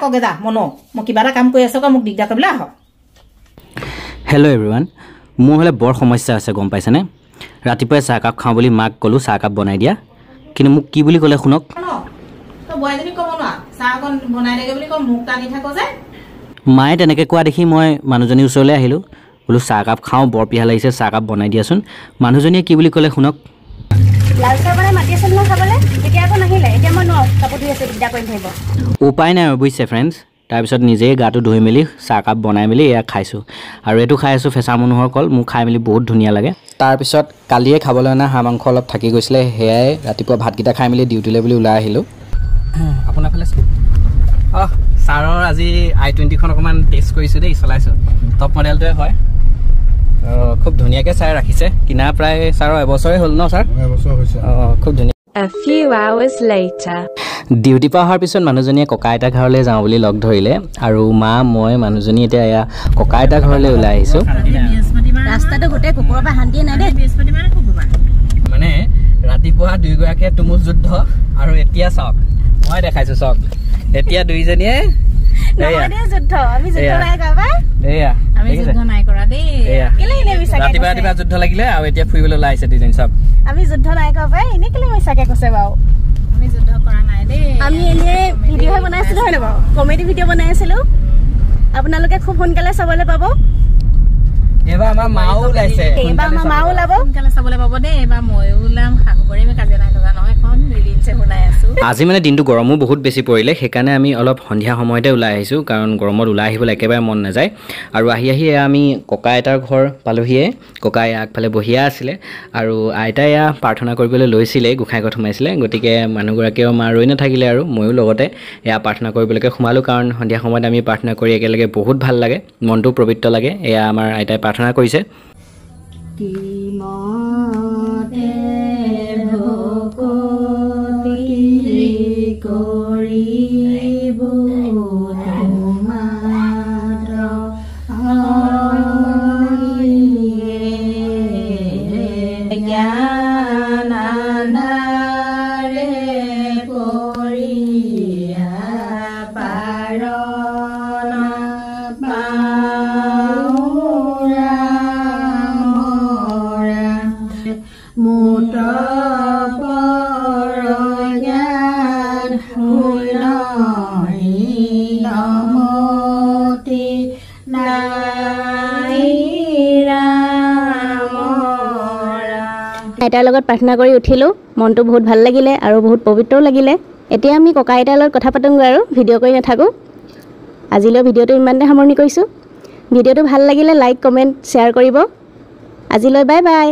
থাকগে যা মনো মই কিবা এটা কাম কৰি আছো মোক দিগদাৰ কৰিবলে আহ হেল্ল' এভৰিৱান মোৰ হলে বৰ সমস্যা আছে গম পাইছানে ৰাতিপুৱা চাহ কাপ খাওঁ বুলি মাক ক'লো চাহ কাপ বনাই দিয়া কিন্তু মোক কি বুলি ক'লে শুনক তো বয়জনী কব না চাহ অকন বনাই দেগে বুলি কম মুখ টানি থাকো যে মায়ে তেনেকৈ কোৱা দেখি মই মানুহজনীৰ ওচৰলৈ আহিলোঁ বোলো চাহ কাপ খাওঁ বৰ পিহা লাগিছে চাহ কাপ বনাই দিয়াচোন মানুহজনীয়ে কি বুলি ক'লে শুনক লাল চাহ বনাই মাতি আছে নহয় খাবলৈ তেতিয়া আকৌ নাহিলে এতিয়া মই কাপোৰ ধুই আছোঁ দিগদাৰ কৰি থাকিব উপায় নাই বুজিছে ফ্ৰেণ্ডছ তাৰপিছত নিজেই গাটো ধুই মেলি চাহ কাপ বনাই মেলি এয়া খাইছোঁ আৰু এইটো খাই আছোঁ ফেঁচা মনোহৰ কল মোক খাই মেলি বহুত ধুনীয়া লাগে তাৰপিছত কালিয়ে খাবলৈ অনা হাঁহ মাংস অলপ থাকি গৈছিলে সেয়াই ৰাতিপুৱা ভাতকেইটা খাই মেলি ডিউটিলৈ বুলি ওলাই আহিলোঁ আপোনাৰ ফালে ছাৰৰ আজি i20খন অকণমান টেষ্ট কৰিছোঁ দেই চলাইছোঁ টপ মডেলটোৱে হয় খুব ধুনীয়াকৈ চাই ৰাখিছে কিনা প্ৰায় ছাৰৰ এবছৰে হ'ল ন ছাৰ এবছৰ হৈছে খুব ধুনীয়া A few hours later duty পৰা অহাৰ পিছত মানুহজনীয়ে ককা আইতা ঘৰলৈ যাওঁ বুলি লগ ধৰিলে আৰু মা মই মানুহজনী এতিয়া এয়া ককা আইতা ঘৰলৈ ওলাই আহিছোঁ ৰাস্তাটো গোটেই কুকুৰৰ পৰা শান্তিয়ে নাই দেই মানে ৰাতিপুৱা দুয়োগৰাকীয়ে তুমুল যুদ্ধ আৰু এতিয়া চাওক মই দেখাইছোঁ চাওক এতিয়া দুইজনীয়ে ৰাতিপুৱা যুদ্ধ লাগিলে আৰু এতিয়া ফুৰিবলৈ ওলাই আহিছে দুইজনী চাওক আমি যুদ্ধ নাই কৰা পাই এনে কেলে মিছাকে কৈছে বাৰু আমি যুদ্ধ কৰা নাই দেই আমি এনে ভিডিঅ'হে বনাইছিলো হয় নহয় কমেডি ভিডিঅ' বনাই আছিলো আপোনালোকে খুব সোনকালে চাবলৈ পাব এবাৰ আমাৰ মাও ওলাইছে এবাৰ আমাৰ মাও ওলাব সোনকালে চাবলৈ পাব দেই এবাৰ ময়ো ওলাম শাহু কৰিম কাজিয়া নাই লগা নহয় এখন ৰিলছে শুনাই আছো আজি মানে দিনটো গৰমো বহুত বেছি পৰিলে সেইকাৰণে আমি অলপ সন্ধিয়া সময়তে ওলাই আহিছোঁ কাৰণ গৰমত ওলাই আহিবলৈ একেবাৰে মন নাযায় আৰু আহি আমি ককা আইতাৰ ঘৰ পালোহিয়ে ককা আগফালে বহিয়া আছিলে আৰু আইতাই প্ৰাৰ্থনা কৰিবলৈ লৈছিলে গোঁসাই ঘৰত সোমাইছিলে গতিকে মানুহগৰাকীয়েও মা ৰৈ নাথাকিলে আৰু ময়ো লগতে এয়া প্ৰাৰ্থনা কৰিবলৈকে সোমালোঁ কাৰণ সন্ধিয়া সময়ত আমি প্ৰাৰ্থনা কৰি একেলগে বহুত ভাল লাগে মনটো পবিত্ৰ লাগে এয়া আমাৰ আইতাই প্ৰাৰ্থনা কৰিছে আইতাৰ লগত প্ৰাৰ্থনা কৰি উঠিলোঁ মনটো বহুত ভাল লাগিলে আৰু বহুত পবিত্ৰও লাগিলে এতিয়া আমি ককা আইতাৰ লগত কথা পাতোঁগৈ আৰু ভিডিঅ' কৰি নাথাকোঁ আজিলৈ ভিডিঅ'টো ইমানতে সামৰণি কৰিছোঁ ভিডিঅ'টো ভাল লাগিলে লাইক কমেণ্ট শ্বেয়াৰ কৰিব আজিলৈ বাই বাই